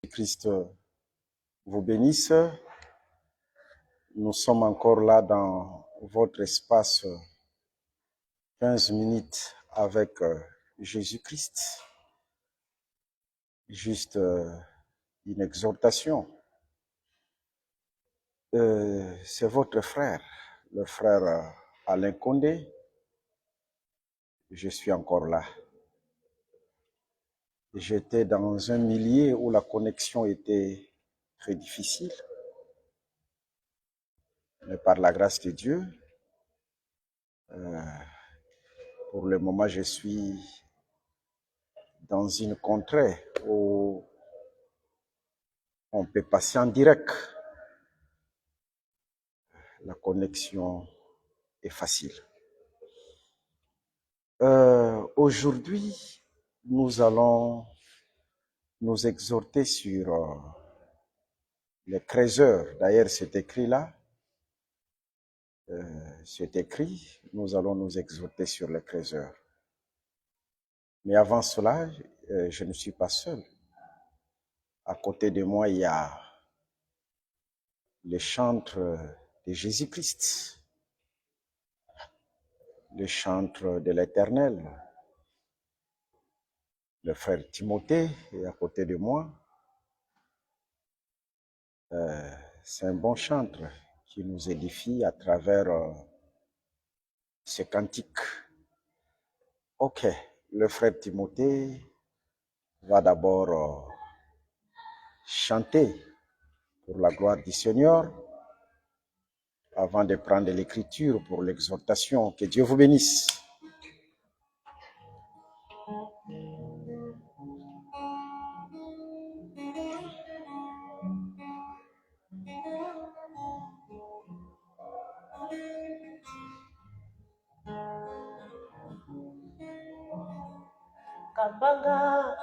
Christ vous bénisse. Nous sommes encore là dans votre espace 15 minutes avec Jésus-Christ. Juste une exhortation. C'est votre frère, le frère Alain Condé. Je suis encore là. J'étais dans un milieu où la connexion était très difficile. Mais par la grâce de Dieu, pour le moment, je suis dans une contrée où on peut passer en direct. La connexion est facile. Aujourd'hui, nous allons nous exhorter sur les 13 heures. D'ailleurs, c'est écrit là. C'est écrit, nous allons nous exhorter sur les 13 heures. Mais avant cela, je ne suis pas seul. À côté de moi, il y a le chantre de Jésus-Christ, le chantre de l'Éternel. Le frère Timothée est à côté de moi. C'est un bon chantre qui nous édifie à travers ses cantiques. Ok, le frère Timothée va d'abord chanter pour la gloire du Seigneur avant de prendre l'écriture pour l'exhortation. Que Dieu vous bénisse. Kabanga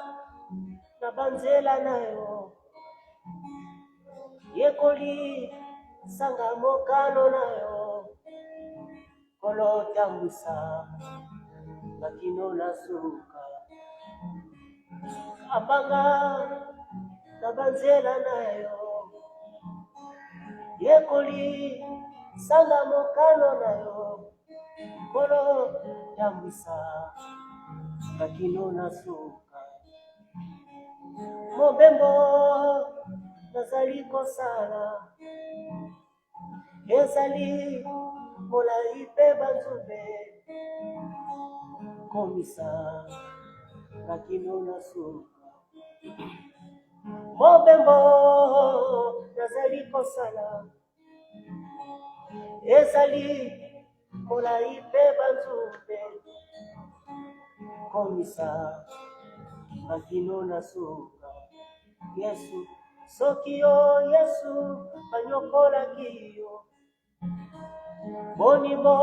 na banzela nayo yekoli sanga mokano nayo kolo tambwisa bakino na suka kabanga na banzela nayo yekoli sanga mokano nayo kolo tambwisa bakino na suka mobembo nazali kosala ezali molai mpe banzube komisa bakino na suka mobembo nazali kosala ezali molai mpe banzube komisa bakino na suka Yesu soki yo Yesu banyokolaki yo bonimo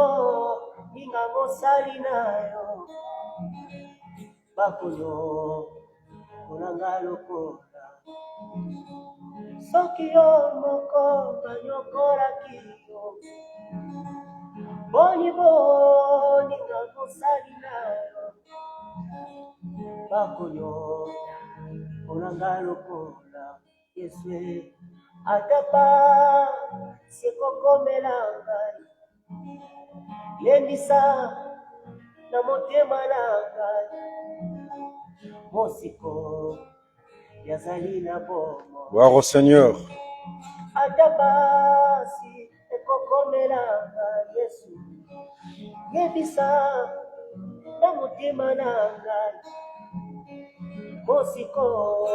ninga mosali nayo bakono kolanga lokola soki yo moko banyokolaki yo bonimo ninga mosali nayo bakono kolanga lokola Yesu atapa sekokomela ngai lendisa na motema na ngai mosiko yazali na bomo. Gloire au Seigneur. Atapa sekokomela ngai Yesu lendisa na motema na ngai mosiko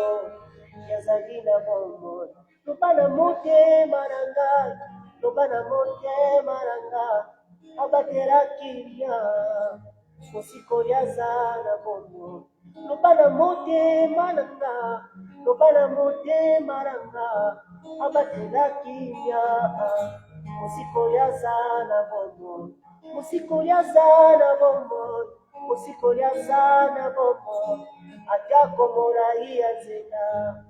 yazali na bomo. Loba na motema na ngai, loba na motema na ngai, abatelaki ya mosiko yaza na bomo. Loba na motema na ngai, loba na motema na ngai, abatelaki ya mosiko yaza na bomo. Mosiko yaza na bomo, mosiko yaza na bomo, atako morai ya nzela.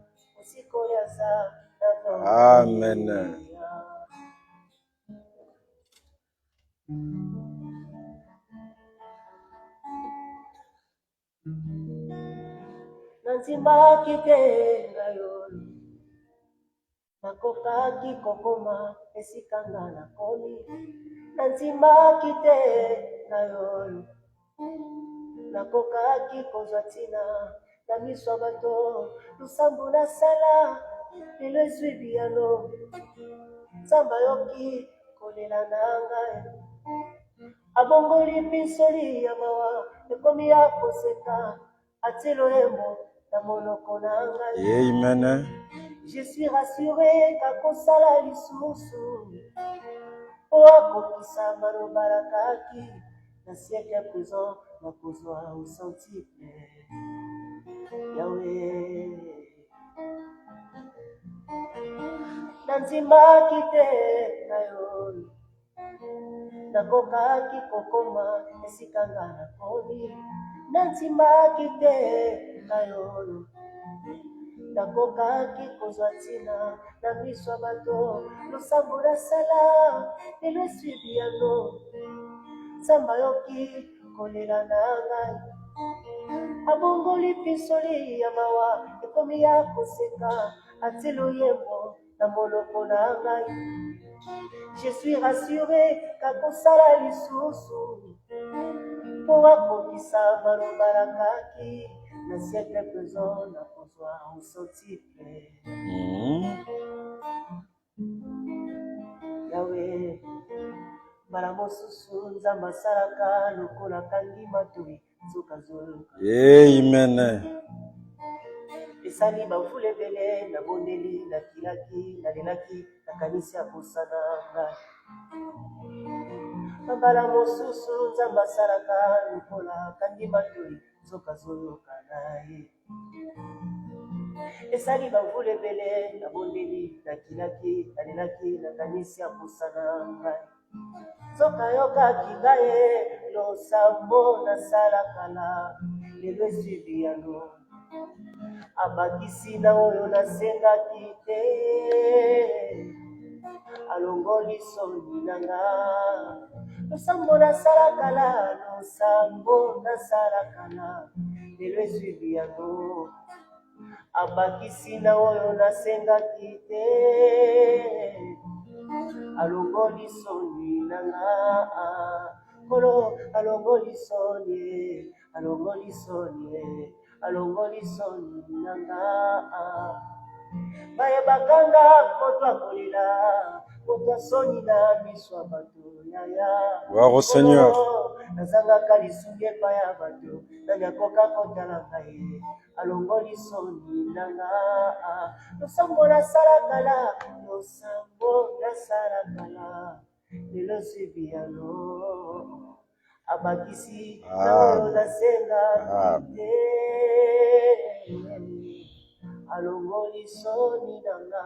Amen. Nanzimba kite ngayo nakokaki kokoma esika nga nakomi, nandimaki te na yo. Nakokaki kozwa ntina na miso ya bato, lusambo nasala lelo ezwi biyano. Nzambe ayoki kolela na ngai, abongoli pinsoli ya mawa, ekomi ya koseka, atie loyembo na monoko na ngai. Amen. Je suis rassuré kakosala lisusu po akokisa maloba alakaki na siècle présent nakozwa osentime Yawe. Nandimaki te na yo, nakokaki kokoma esika nga nakomi, nandimaki te na yo, nakokaki kozwa ntina na miso ya bato, losambo nasala lelo eswi biyano. Nzambe ayoki kolela na ngai, abongoli pinsoli ya mawa, ekomi ya koseka, atie loyembo na monoko na ngai. Je suis rassuré kakosala lisusu po akokisa maloba alakaki na siècle présent nakozwa osentime Yawe. Mbala mosusu nzambe asalaka lokola kangi matoi nzoka zoluka. Amen. Esali bavula ebele nabondeli, nakilaki, nalelaki, nakanisi akosana ngai. Mbala mosusu nzambe asalaka lokola kangi matoi nzoka zoluka na ye. Esali bavula ebele nabondeli, nakilaki, nalelaki, nakanisi akosana ngai. Nzoka yokaki ngai losambo nasalaka na lelo ezwi biyano. Abakisi na oyo nasengaki te, alongoli soni na nga. Losambo nasalaka na, losambo nasalaka na lelo ezwi biyano. Abakisi na oyo nasengaki te, alongoli soni na nga. Kolo alongoli soni, alongoli soni, alongoli soni na nga. Bayebakanga moto akolela, moto asoni na miso ya bato yaya. Gloire au Seigneur. Nazangaka lisungi epai ya bato, nani akoka kotala ngai, alongoli soni na nga. Losambo nasalaka na, losambo nasalaka na lelo ezwi biyano. Abakisi na oyo nasengaki te, alongoli soni na nga.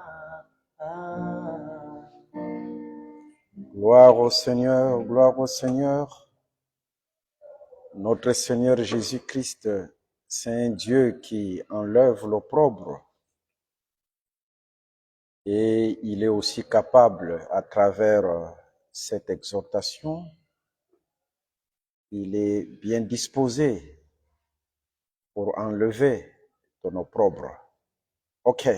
Gloire au Seigneur, gloire au Seigneur. Notre Seigneur Jésus-Christ, c'est un Dieu qui enlève l'opprobre. Et il est aussi capable, à travers cette exhortation, il est bien disposé pour enlever ton opprobre. Ok.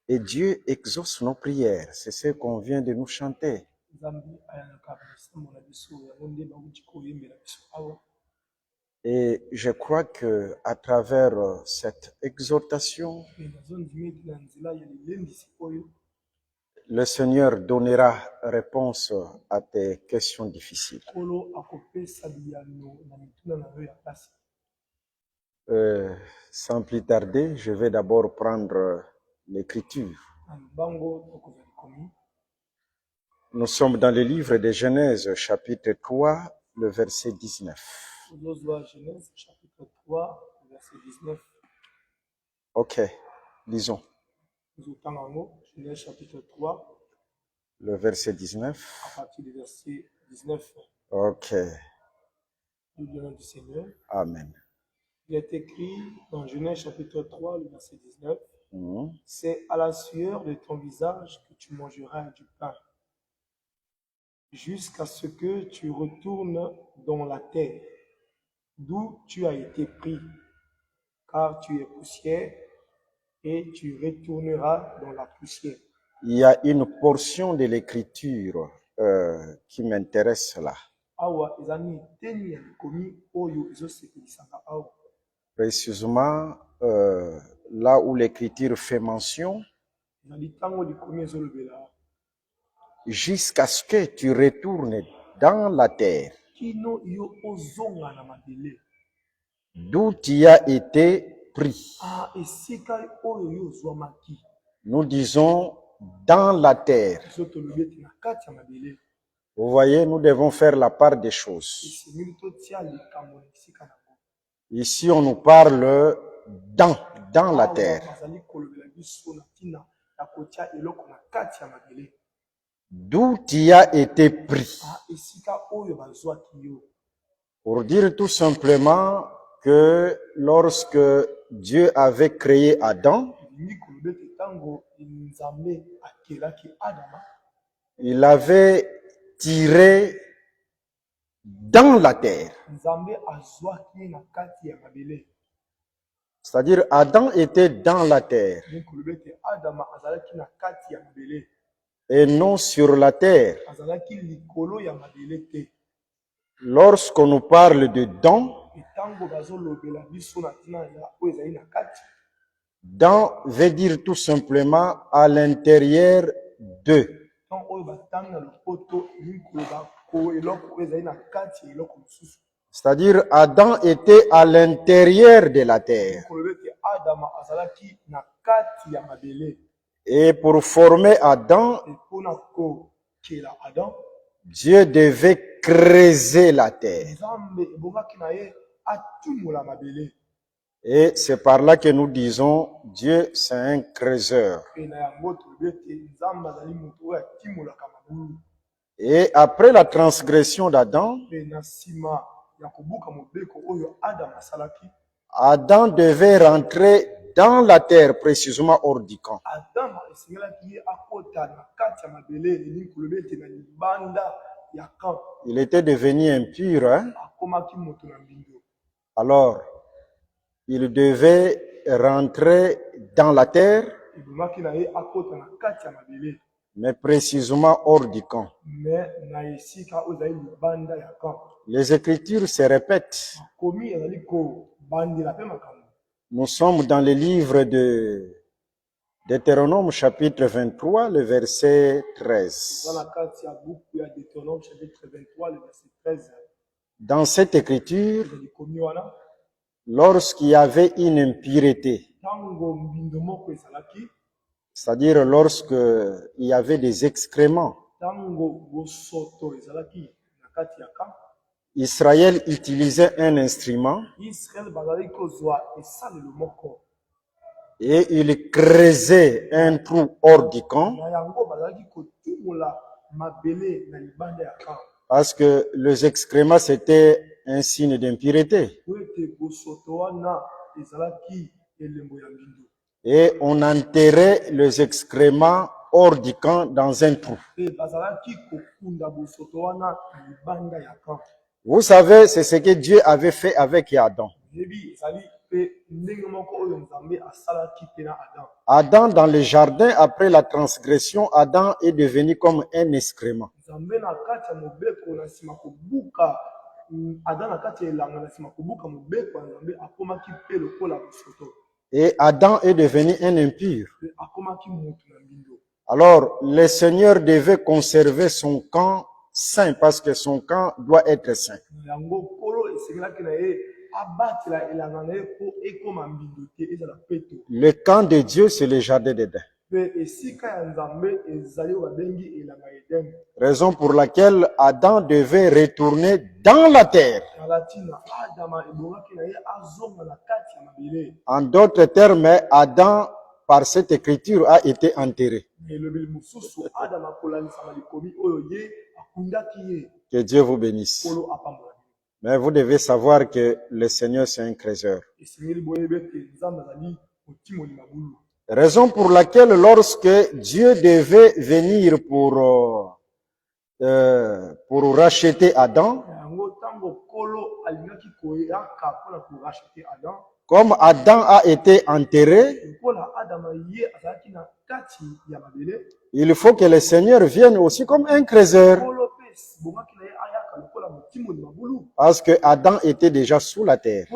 Et Dieu exauce nos prières. C'est ce qu'on vient de nous chanter. Et je crois que à travers cette exhortation, le Seigneur donnera réponse à tes questions difficiles. Sans plus tarder, je vais d'abord prendre l'écriture. Nous sommes dans le livre de Genèse, chapitre 3, le verset 19. Genèse, chapitre 3, verset 19. Ok, lisons. Genèse, chapitre 3, le verset 19. à partir du verset 19. Ok. Du nom du Seigneur. Amen. Il est écrit dans Genèse, chapitre 3, le verset 19. C'est à la sueur de ton visage que tu mangeras du pain, jusqu'à ce que tu retournes dans la terre, d'où tu as été pris, car tu es poussière, et tu retourneras dans la poussière. Il y a une portion de l'écriture qui m'intéresse là. awa ezali eteni ya likomi oyo ezosepelisaka awa. Précisément là où l'écriture fait mention, ezali ntango likomi ezolobela jusqu'à ce que tu retournes dans la terre, kino yo ozonga na mabele d'où tu as été pris. esika oyo yo ozwamaki. Nous disons dans la terre. biso tolobi ete na kati ya mabele Vous voyez, nous devons faire la part des choses. esengeli totia likambo na esika nango. Ici, on nous parle dans la terre. bazali kolobela biso na ntina ya kotia eloko na kati ya mabele D'où tu as été pris. esika oyo bazwaki yo. Pour dire tout simplement que lorsque Dieu avait créé Adam, elingi koloba ete ntango nzambe akelaki adama il avait tiré dans la terre. nzambe azwaki ye na kati ya mabele. C'est-à-dire Adam était dans la terre elingi koloba ete adama azalaki na kati ya mabele et non sur la terre. azalaki likolo ya mabele te. Lorsqu'on nous parle de don, ntango bazolobela biso na ntina ya oyo ezali na kati, don veut dire tout simplement à l'intérieur d'eux. ntango oyo batangi na lopoto elingi koloba ko eloko oyo ezali na kati ya eloko mosusu. C'est-à-dire Adam était à l'intérieur de la terre. koloba ete adama azalaki na kati ya mabele. Et pour former Adam, mpona kokela adam Dieu devait creuser la terre. nzambe ebongaki na ye atimola mabele. Et c'est par là que nous disons, Dieu c'est un creuseur. mpe na yango tolobi ete nzambe azali moto oyo atimolaka mabulu. Et après la transgression d'Adam, mpe na nsima ya kobuka mobeko oyo adama asalaki, Adam devait rentrer dans la terre, précisément hors du camp. adama esengelaki ye akota na kati ya mabele elingi koloba ete na libanda ya camp. Il était devenu impur, hein? akomaki moto na mbindo. Alors, il devait rentrer dans la terre, ebomaki na ye akota na kati ya mabele mais précisément hors du camp. me na esika oyo ezali libanda ya camp. Les Écritures se répètent. komi ezali kobandela mpe makambo. Nous sommes dans le livre de Deutéronome chapitre 23, le verset 13. Dans la kati ya buku ya Deutéronome chapitre 23 le verset 13. Dans cette écriture, ezali komi wana lorsqu'il y avait une impureté, ntango mbindo moko ezalaki, c'est-à-dire lorsqu'il y avait des excréments, ntango bosoto ezalaki na kati ya camp, Israël utilisait un instrument Israël bazali kozwa esalelo moko et il creusait un trou hors du camp na yango bazalaki kotimola mabele na libanda ya camp. parce que les excréments c'était un signe d'impureté. po ete bosoto wana ezalaki elembo ya mbindo. Et on enterrait les excréments hors du camp dans un trou. mpe bazalaki kokunda bosoto wana na libanda ya camp. Vous savez, c'est ce que Dieu avait fait avec Adam. yebi ezali mpe ndenge moko oyo nzambe asalaki mpe na adam. Adam dans le jardin, après la transgression, Adam est devenu comme un excrément. nzambe na kati ya mobeko na nsima kobuka adam na kati ya elanga na nsima kobuka mobeko ya nzambe akomaki mpe lokola bosoto. Et Adam est devenu un impur. mpe akomaki motu na mbindo. Alors, le Seigneur devait conserver son camp saint parce que son camp doit être saint. na yango nkolo esengelaki na ye abatela elanga na ye mpo ekoma mbindo te ezala peto. Le camp de Dieu, c'est le jardin d'Éden. mpe esika ya nzambe ezali oyo babengi elanga eden. Raison pour laquelle Adam devait retourner dans la terre. na ntina adama ebongaki na ye azonga na kati ya mabele. En d'autres termes, Adam, par cette écriture, a été enterré. elobeli mosusu adama akolanisama likomi oyo ye akundaki ye. Que Dieu vous bénisse. nkolo apambola. Mais vous devez savoir que le Seigneur, c'est un creuseur. esengeli boyeba ete nzambe azali motimoli mabulu. Raison pour laquelle lorsque Dieu devait venir pour racheter Adam, yango ntango nkolo alingaki koyaka mpona korachete adam, Comme Adam a été enterré, il faut que le Seigneur vienne aussi comme un creuseur. Parce que Adam était déjà sous la terre.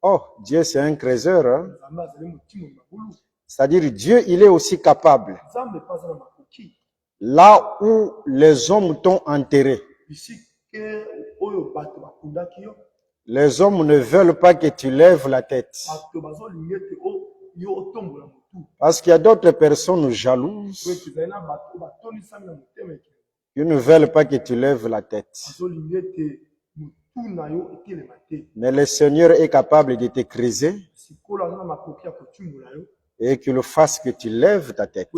Oh, Dieu c'est un creuseur. Hein? C'est-à-dire Dieu, il est aussi capable. Là où les hommes t'ont enterré, les hommes ne veulent pas que tu lèves la tête. Parce qu'il y a d'autres personnes jalouses qui ne veulent pas que tu lèves la tête. Mais le Seigneur est capable de te creuser et qu'il fasse que tu lèves ta tête.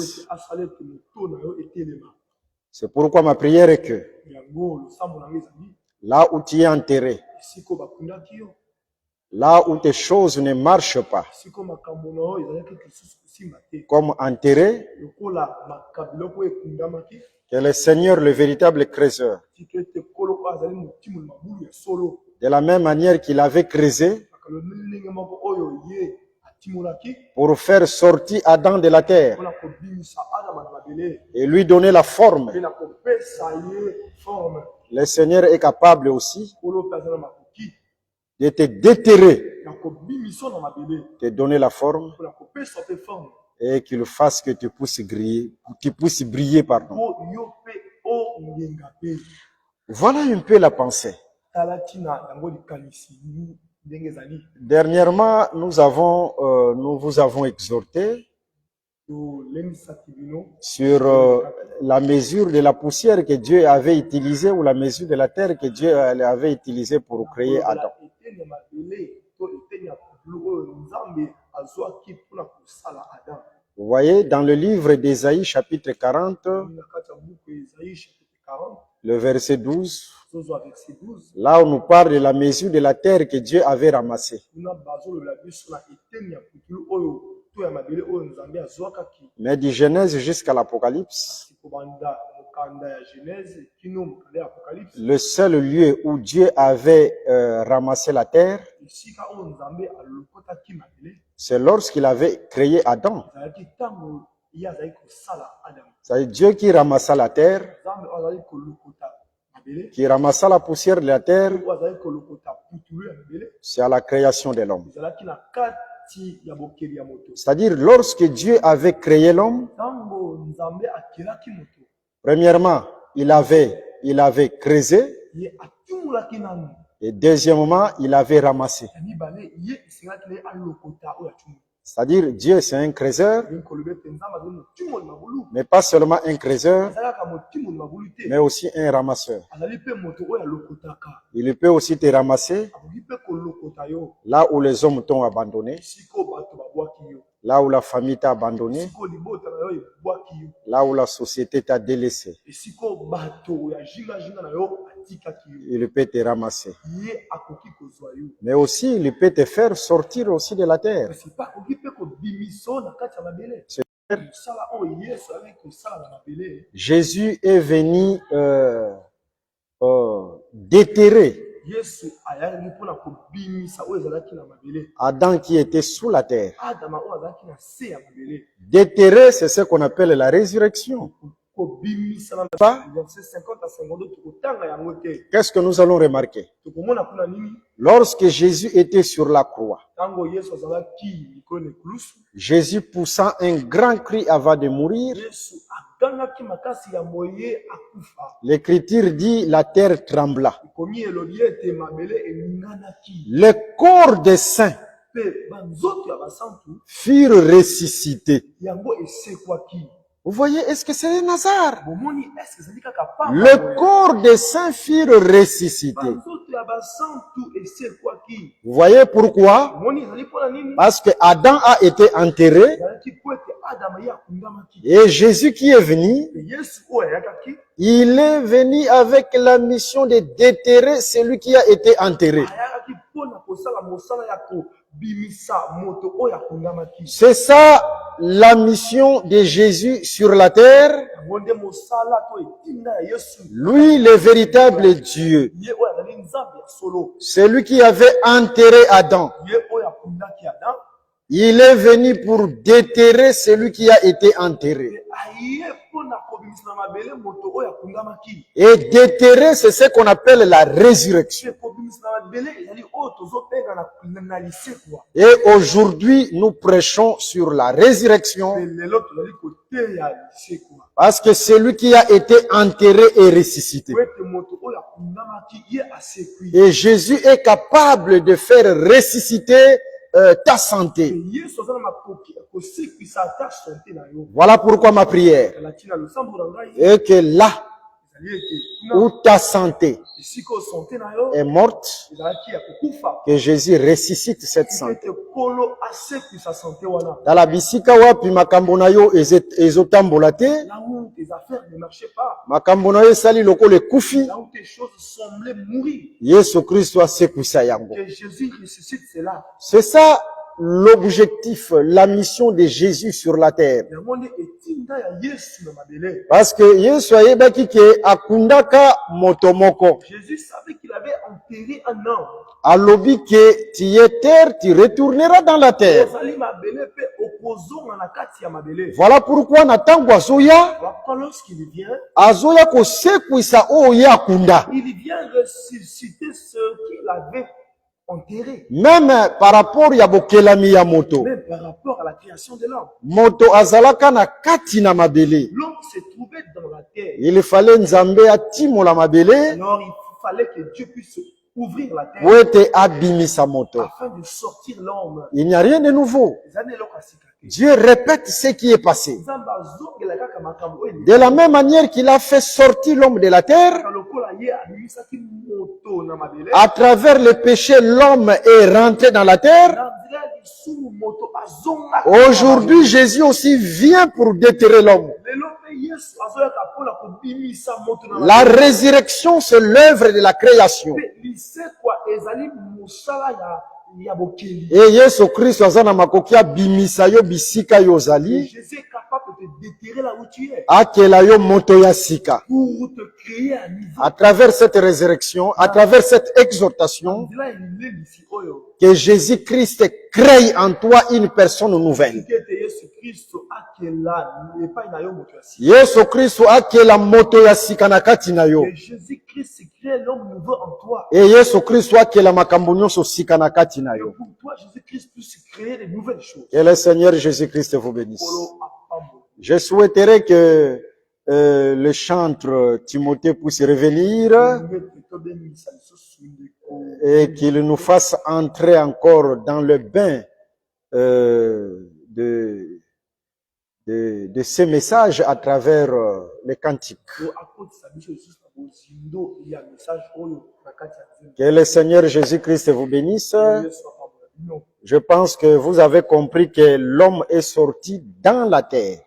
C'est pourquoi ma prière est que là où tu es enterré, là où tes choses ne marchent pas, comme enterré, que le Seigneur, le véritable creuseur, de la même manière qu'il avait creusé pour faire sortir Adam de la terre et lui donner la forme, le Seigneur est capable aussi de te déterrer, te donner la forme et qu'il fasse que tu puisses briller, pardon. Voilà un peu la pensée. Dernièrement, nous vous avons exhorté sur la mesure de la poussière que Dieu avait utilisée ou la mesure de la terre que Dieu avait utilisée pour créer Adam. Vous voyez, dans le livre d'Ésaïe, chapitre 40, le verset 12, là on nous parle de la mesure de la terre que Dieu avait ramassée. Mais du Genèse jusqu'à l'Apocalypse, le seul lieu où Dieu avait ramassé la terre, c'est lorsqu'il avait créé Adam. C'est Dieu qui ramassa la terre, qui ramassa la poussière de la terre, c'est à la création de l'homme. C'est-à-dire, lorsque Dieu avait créé l'homme, premièrement, il avait creusé, et deuxièmement, il avait ramassé. C'est-à-dire, Dieu c'est un creuseur, mais pas seulement un creuseur, mais aussi un ramasseur. Il peut aussi te ramasser là où les hommes t'ont abandonné, là où la famille t'a abandonné, là où la société t'a délaissé. Il peut te ramasser. Mais aussi, il peut te faire sortir aussi de la terre. Jésus est venu déterrer Adam qui était sous la terre. Déterrer, c'est ce qu'on appelle la résurrection. Qu'est-ce que nous allons remarquer? Lorsque Jésus était sur la croix, Jésus poussant un grand cri avant de mourir, l'Écriture dit la terre trembla. Les corps des saints furent ressuscités. Vous voyez, est-ce que c'est un hasard? Le corps des saints furent ressuscités. Vous voyez pourquoi? Parce que Adam a été enterré et Jésus qui est venu, il est venu avec la mission de déterrer celui qui a été enterré. C'est ça la mission de Jésus sur la terre, lui, le véritable Dieu, celui qui avait enterré Adam, il est venu pour déterrer celui qui a été enterré. Et déterrer, c'est ce qu'on appelle la résurrection. Et aujourd'hui, nous prêchons sur la résurrection. Parce que celui qui a été enterré est ressuscité. Et Jésus est capable de faire ressusciter ta santé. Voilà pourquoi ma prière est que là où ta santé est morte, que Jésus ressuscite cette santé. Dans la bisika wapi makambo na yo ezotambola te, makambo na yo esali lokola ekufi, Yesu Kristo asekwisa yango. C'est ça l'objectif, la mission de Jésus sur la terre. Parce que Yesu ayebaki ke akundaka motomoko. Jésus savait qu'il avait enterré un homme. Alobi ke tu es terre, tu retourneras dans la terre. Voilà pourquoi natango azoya, lorsqu'il vient, azoya kosekwisa oyo akunda. Il vient ressusciter ceux qu'il avait enterré. Même par rapport ya bokelami ya moto. Même par rapport à la création de l'homme. Moto azalaka na kati na mabele. L'homme se trouvait dans la terre. Il fallait nzambe atimola mabele. Alors il fallait que Dieu puisse ouvrir la terre. Wete abimisa moto. Afin de sortir l'homme. Il n'y a rien de nouveau. Dieu répète ce qui est passé. De la même manière qu'il a fait sortir l'homme de la terre, à travers le péché, l'homme est rentré dans la terre. Aujourd'hui, Jésus aussi vient pour déterrer l'homme. La résurrection, c'est l'œuvre de la création. Et Yesu Christ azana makoki abimisa yo bisika yo zali. Jésus est capable de te déterrer là où tu es. Akela yo moto ya sika. Pour te créer un niveau. À travers cette résurrection, à travers cette exhortation, que Jésus-Christ crée en toi une personne nouvelle. Yesu Christ akela moto ya sika na kati na yo. Jésus-Christ crée l'homme nouveau en toi. Et Yesu Christ akela makambo nyonso sika na kati na yo. Pour toi, Jésus-Christ puisse créer de nouvelles choses. Que le Seigneur Jésus-Christ vous bénisse. Je souhaiterais que le chantre Timothée puisse revenir et qu'il nous fasse entrer encore dans le bain de ces messages à travers les cantiques. Que le Seigneur Jésus-Christ vous bénisse. Je pense que vous avez compris que l'homme est sorti dans la terre.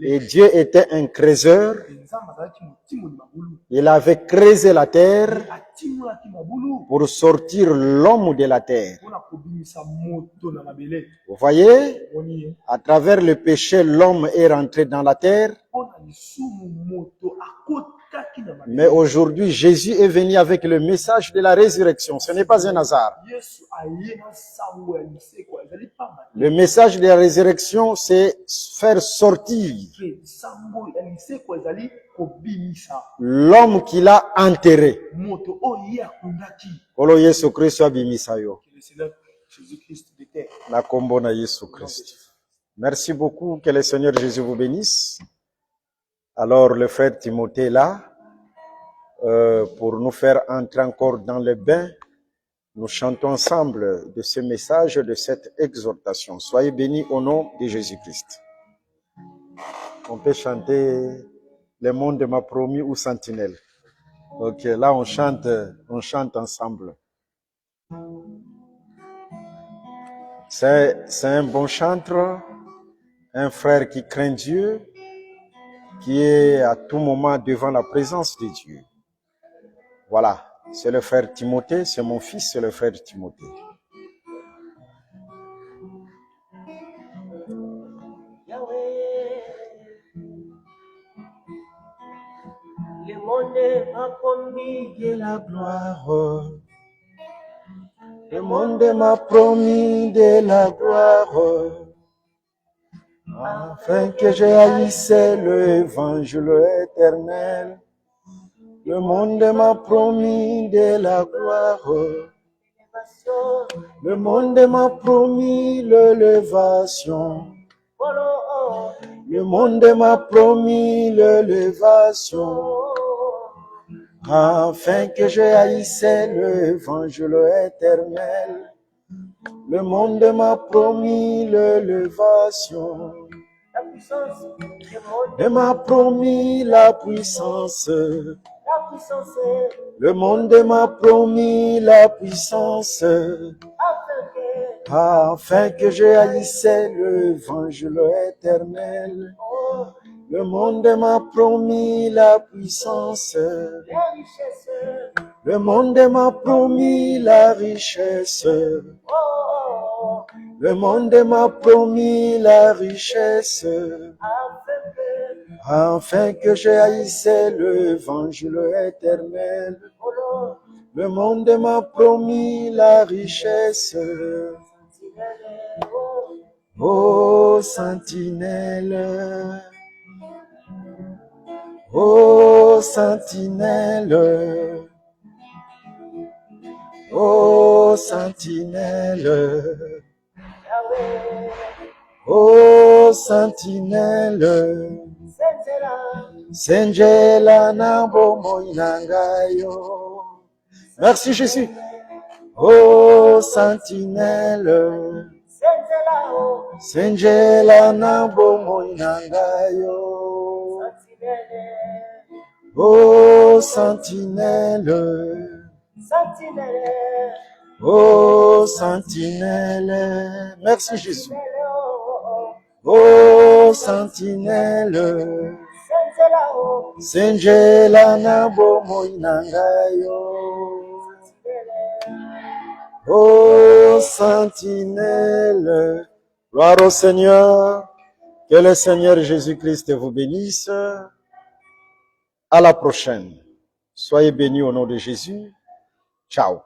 Et Dieu était un créateur. Il avait créé la terre pour sortir l'homme de la terre. Vous voyez, à travers le péché, l'homme est rentré dans la terre. Mais aujourd'hui, Jésus est venu avec le message de la résurrection. Ce n'est pas un hasard. Le message de la résurrection, c'est faire sortir l'homme qu'il a enterré. Kolo Yesu Kristo abimisa yo. Na kombo na Yesu Christ. Merci beaucoup. Que le Seigneur Jésus vous bénisse. Alors, le frère Timothée est là pour nous faire entrer encore dans le bain. Nous chantons ensemble de ce message, de cette exhortation. Soyez bénis au nom de Jésus-Christ. On peut chanter Le monde m'a promis ou Sentinelle. Ok, là on chante ensemble. C'est un bon chanteur, un frère qui craint Dieu, qui est à tout moment devant la présence de Dieu. Voilà, c'est le frère Timothée, c'est mon fils, c'est le frère Timothée. monde m'a promis de la gloire. Le monde m'a promis de la gloire, afin que je haïsse l'évangile éternel. Le monde m'a promis de la gloire. Le monde m'a promis l'élévation. Le monde m'a promis l'élévation, afin que je haïsse l'évangile éternel. Le monde m'a promis l'élévation. La puissance, Le monde m'a promis la puissance. la puissance, Le monde m'a promis la puissance, afin que je haïsse l'évangile éternel. Le monde m'a promis la puissance. les richesses, Le monde m'a promis la richesse. Le monde m'a promis la richesse, afin que je haïsse l'évangile éternel. Le monde m'a promis la richesse. Ô sentinelle, ô sentinelle, ô sentinelle, ô sentinelle, Senjela na bomoi nangayo. Merci Jésus. Ô sentinelle, Senjela na bomoi nangayo. Ô sentinelle, ô sentinelle. Merci Jésus. Ô sentinelle, Senjela na bomoi nangayo. Ô sentinelle. Gloire au Seigneur. Que le Seigneur Jésus-Christ vous bénisse. À la prochaine. Soyez bénis au nom de Jésus. Ciao.